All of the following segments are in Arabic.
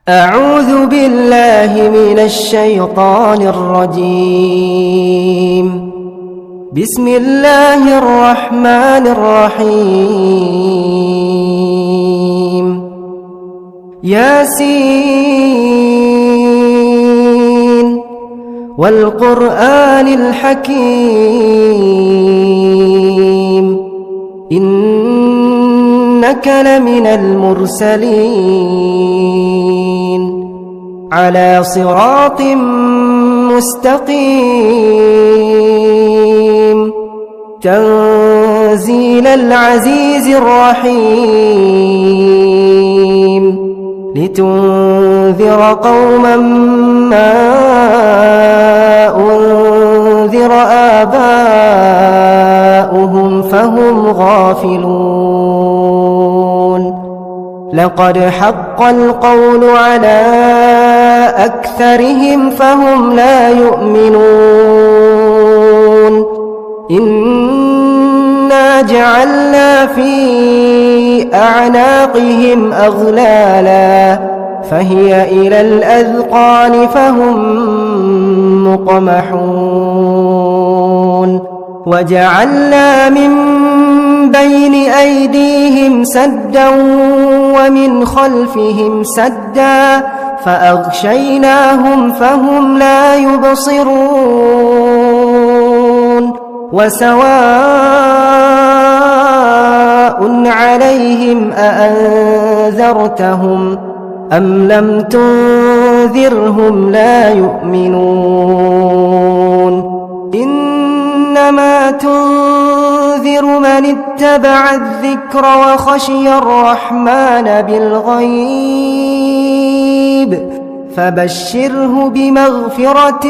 أعوذ بالله من الشيطان الرجيم. بسم الله الرحمن الرحيم. ياسين والقرآن الحكيم إنك لمن المرسلين على صراط مستقيم تنزيل العزيز الرحيم لتنذر قوما ما أنذر آباؤهم فهم غافلون. لقد حق القول على أكثرهم فهم لا يؤمنون. إنا جعلنا في أعناقهم أغلالا فهي إلى الأذقان فهم مقمحون. وجعلنا من بين أيديهم سدا ومن خلفهم سدا فأغشيناهم فهم لا يبصرون. وسواء عليهم أأنذرتهم أم لم تنذرهم لا يؤمنون. إنما تنذر من اتبع الذكر وخشي الرحمن بالغيب فبشره بمغفرة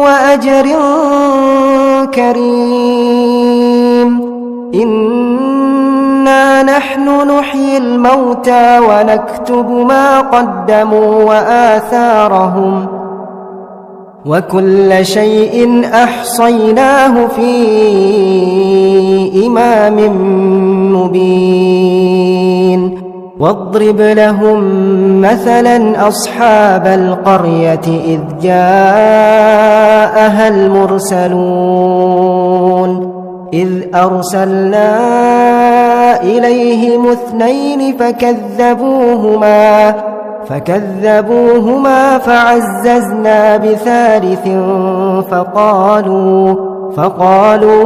وأجر كريم. إنا نحن نحيي الموتى ونكتب ما قدموا وآثارهم وكل شيء أحصيناه في إمام مبين. واضرب لهم مثلا أصحاب القرية إذ جاءها المرسلون إذ أرسلنا إليهم اثنين فكذبوهما فعززنا بثالث فقالوا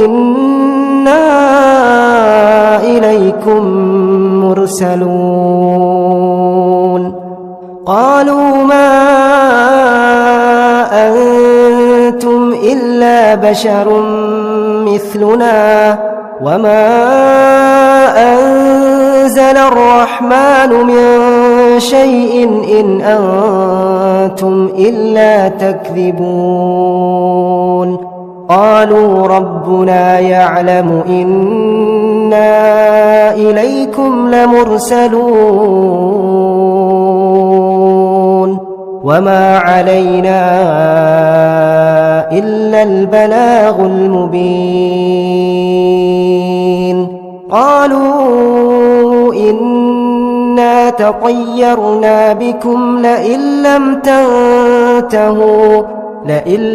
إنا إليكم مرسلون. قالوا ما أنتم إلا بشر مثلنا وما أنزل الرحمن من شيء إن أنتم إلا تكذبون. قالوا ربنا يعلم إنا إليكم لمرسلون وما علينا إلا البلاغ المبين. قالوا إنا تطيرنا بكم لئن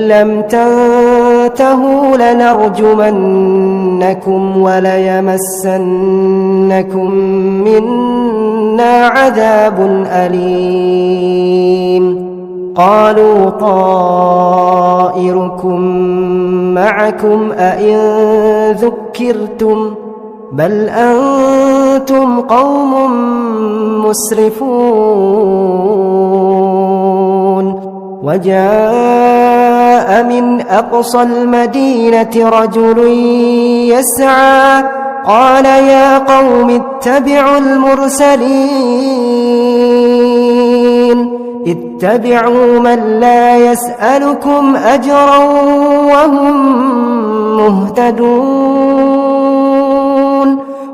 لم تنتهوا لنرجمنكم وليمسنكم منا عذاب أليم. قالوا طائركم معكم أئن ذكرتم بل أنتم قوم مسرفون. وجاء من أقصى المدينة رجل يسعى قال يا قوم اتبعوا اتبعوا من لا يسألكم أجرا وهم مهتدون.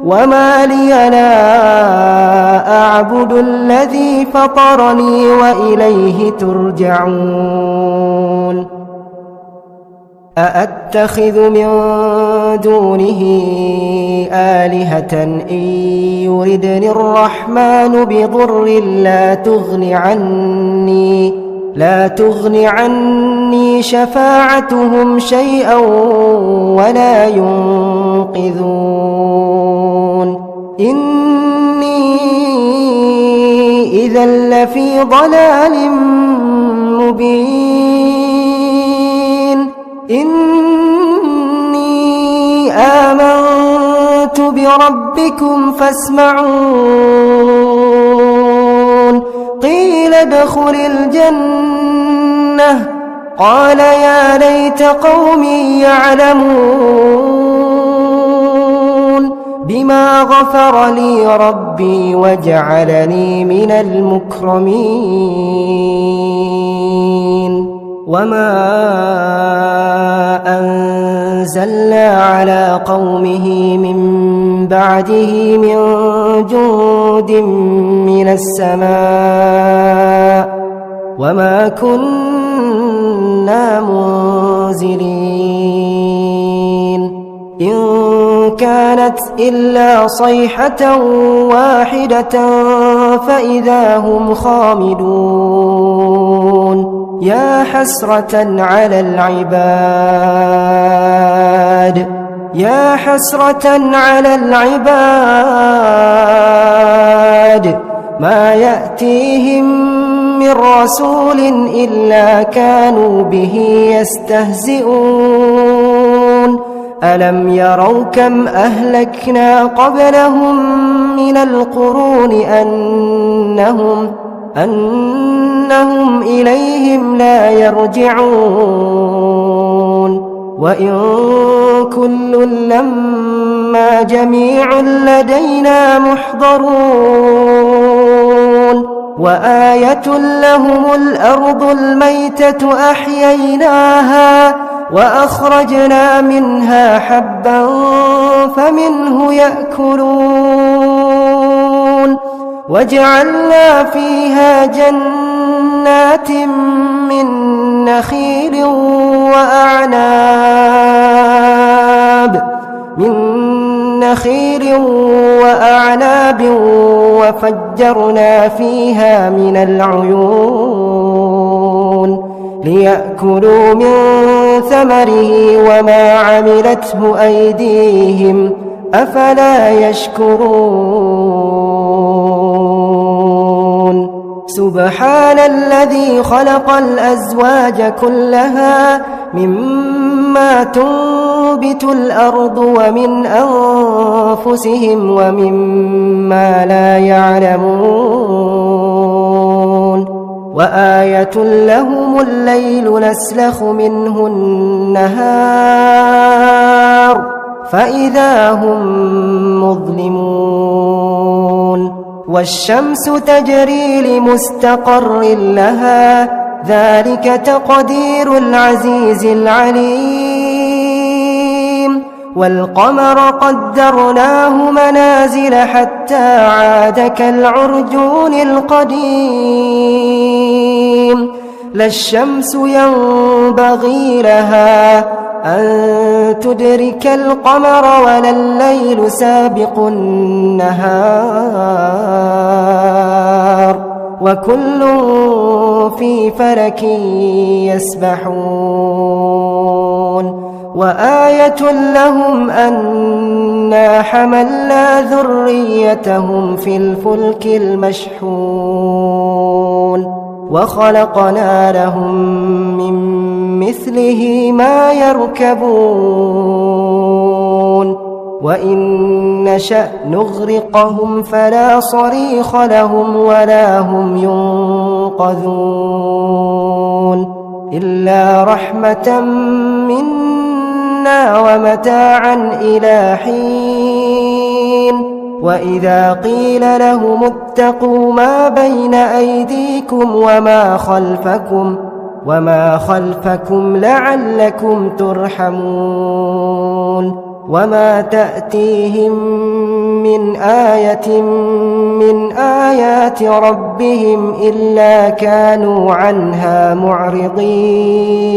وما لي لا أعبد الذي فطرني وإليه ترجعون. أأتخذ من دونه آلهة إن يردني الرحمن بضر لا تغن عني شفاعتهم شيئا ولا ينقذون إني إذا لفي ضلال مبين إني آمنت بربكم فاسمعون قيل ادخل الجنة قال يا ليت قومي يعلمون بما غفر لي ربي وجعلني من المكرمين وما أنزلنا على قومه من بعده من جند من السماء وما كنا منزلين إن كانت إلا صيحة واحدة فإذا هم خامدون يا حسرة على العباد ما يأتيهم من رسول إلا كانوا به يستهزئون ألم يروا كم أهلكنا قبلهم من القرون أنهم إليهم لا يرجعون وإن كل لما جميع لدينا محضرون وآية لهم الأرض الميتة أحييناها وأخرجنا منها حبا فمنه يأكلون وجعلنا فيها جنات من نخيل وأعناب وفجرنا فيها من العيون ليأكلوا من ثمره وما عملته أيديهم أفلا يشكرون سبحان الذي خلق الأزواج كلها مما تنبت الأرض ومن أنفسهم ومما لا يعلمون وآية لهم الليل نسلخ منه النهار فإذا هم مظلمون والشمس تجري لمستقر لها ذلك تقدير العزيز العليم والقمر قدرناه منازل حتى عاد كالعرجون القديم لا الشمس ينبغي لها أن تدرك القمر ولا الليل سابق النهار وكل في فلك يسبحون وآية لهم أنا حملنا ذريتهم في الفلك المشحون وخلقنا لهم من مثله ما يركبون وإن نشأ نغرقهم فلا صريخ لهم ولا هم ينقذون إلا رحمة منا ومتاعا إلى حين وإذا قيل لهم اتقوا ما بين أيديكم وما خلفكم لعلكم ترحمون وما تأتيهم من آية من آيات ربهم إلا كانوا عنها معرضين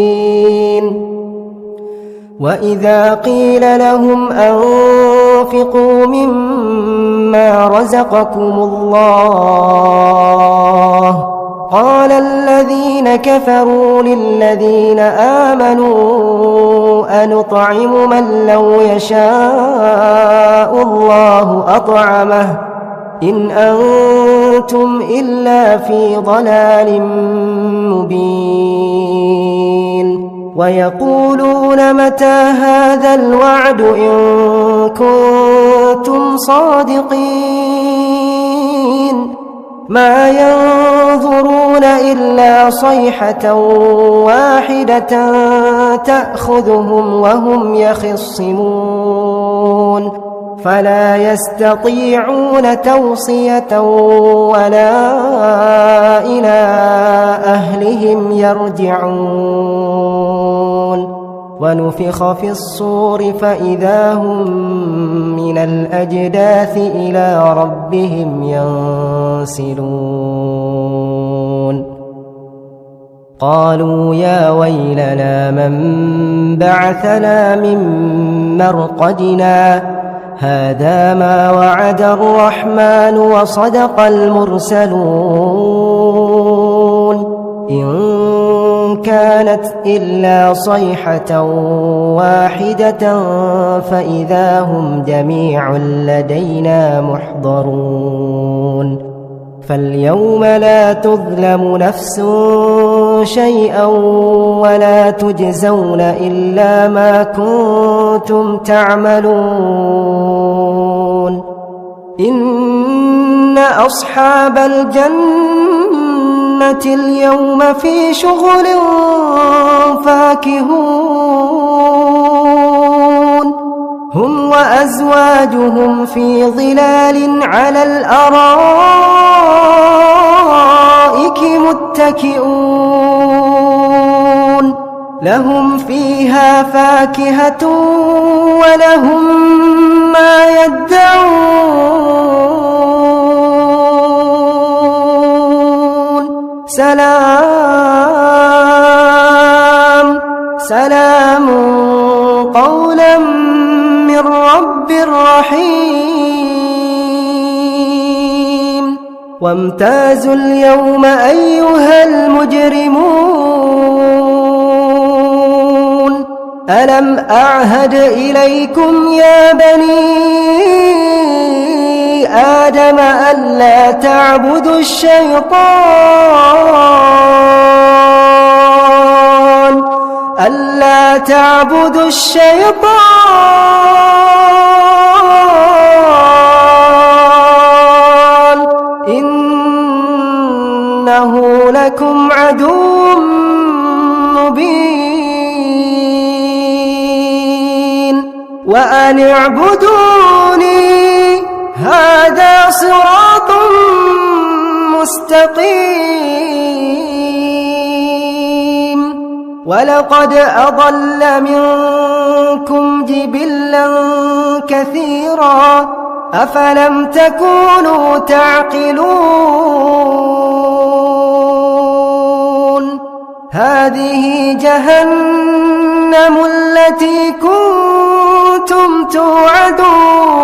وإذا قيل لهم أنفقوا مما رزقكم الله قال الذين كفروا للذين آمنوا أنطعم من لو يشاء الله أطعمه إن أنتم إلا في ضلال مبين ويقولون متى هذا الوعد إن كنتم صادقين ما ينظرون إلا صيحة واحدة تأخذهم وهم يخصمون فلا يستطيعون توصية ولا إلى أهلهم يرجعون ونفخ في الصور فإذا هم من الأجداث إلى ربهم ينسلون قالوا يا ويلنا من بعثنا من مرقدنا هذا ما وعد الرحمن وصدق المرسلون إن كانت إلا صيحة واحدة فإذا هم جميع لدينا محضرون فاليوم لا تظلم نفس شيئا ولا تجزون إلا ما كنتم تعملون إن أصحاب الجنة اليوم في شغل فاكهون هم وأزواجهم في ظلال على الأرائك متكئون لهم فيها فاكهة ولهم ما يدعون سلام سلام قولا من رب رحيم وامتازوا اليوم أيها المجرمون ألم أعهد إليكم يا بني آدم ألا تعبدوا الشيطان ألا تعبدوا الشيطان إنه لكم عدو مبين وأن اعبدوني هذا صراط مستقيم ولقد أضل منكم جبلا كثيرا أفلم تكونوا تعقلون هذه جهنم التي كنتم توعدون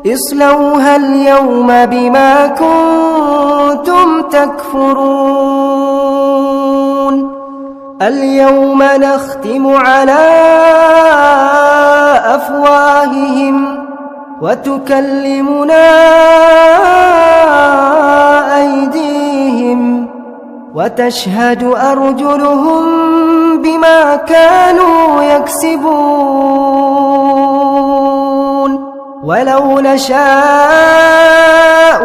اصلوها اليوم بما كنتم تكفرون اليوم نختم على أفواههم وتكلمنا أيديهم وتشهد أرجلهم بما كانوا يكسبون ولو نشاء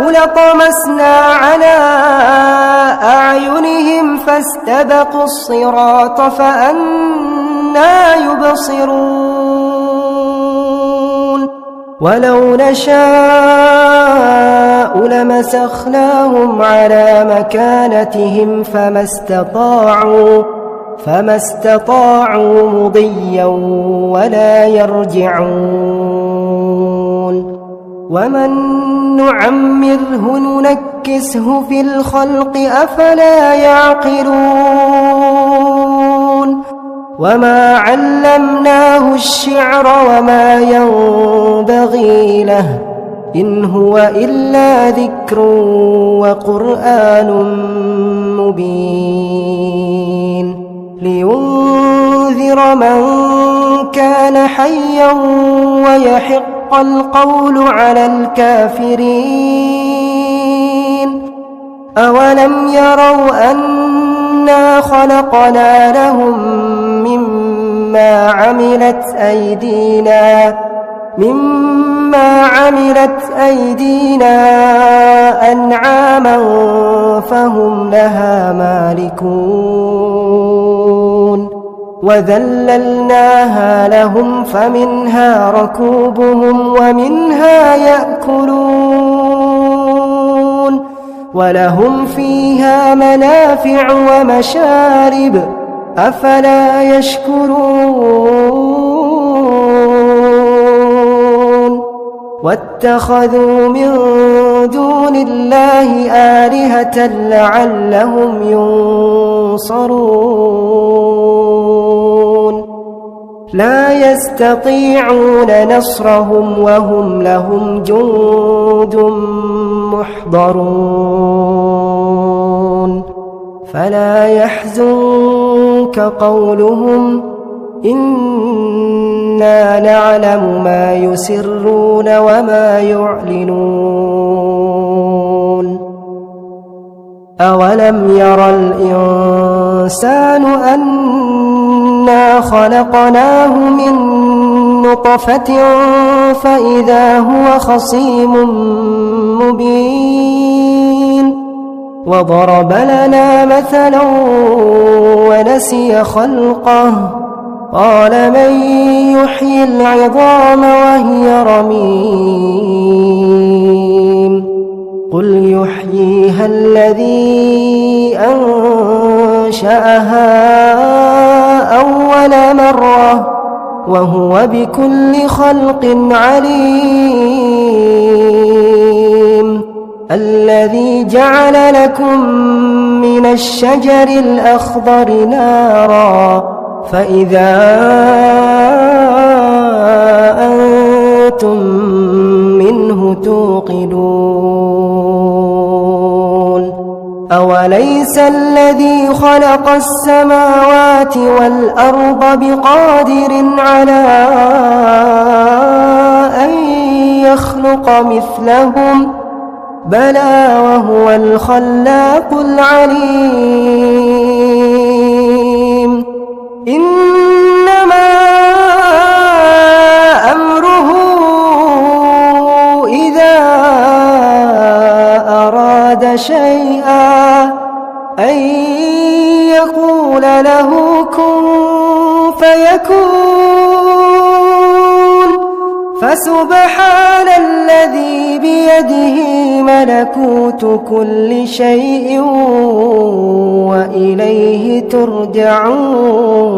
لطمسنا على أعينهم فاستبقوا الصراط فأنى يبصرون ولو نشاء لمسخناهم على مكانتهم فما استطاعوا مضيا ولا يرجعون ومن نعمره ننكسه في الخلق أفلا يعقلون وما علمناه الشعر وما ينبغي له إن هو إلا ذكر وقرآن مبين لينذر من كان حيا ويحق القول على الكافرين أولم يروا أنا خلقنا لهم مما عملت أيدينا أنعاما فهم لها مالكون وذللناها لهم فمنها ركوبهم ومنها يأكلون ولهم فيها منافع ومشارب أفلا يشكرون واتخذوا من دون الله آلهة لعلهم ينصرون لا يستطيعون نصرهم وهم لهم جند محضرون فلا يحزنك قولهم إنا نعلم ما يسرون وما يعلنون أولم ير الإنسان أنا خلقناه من نطفة فإذا هو خصيم مبين وضرب لنا مثلا ونسي خلقه قال من يحيي العظام وهي رميم قل يحييها الذي أنشأها أول مرة وهو بكل خلق عليم الذي جعل لكم من الشجر الأخضر نارا فإذا أنتم منه توقدون أوليس الذي خلق السماوات والأرض بقادر على أن يخلق مثلهم بلى وهو الخلاق العليم إنما أمره إذا أراد شيئا أن يقول له كن فيكون فسبحان الذي بيده ملكوت كل شيء وإليه ترجعون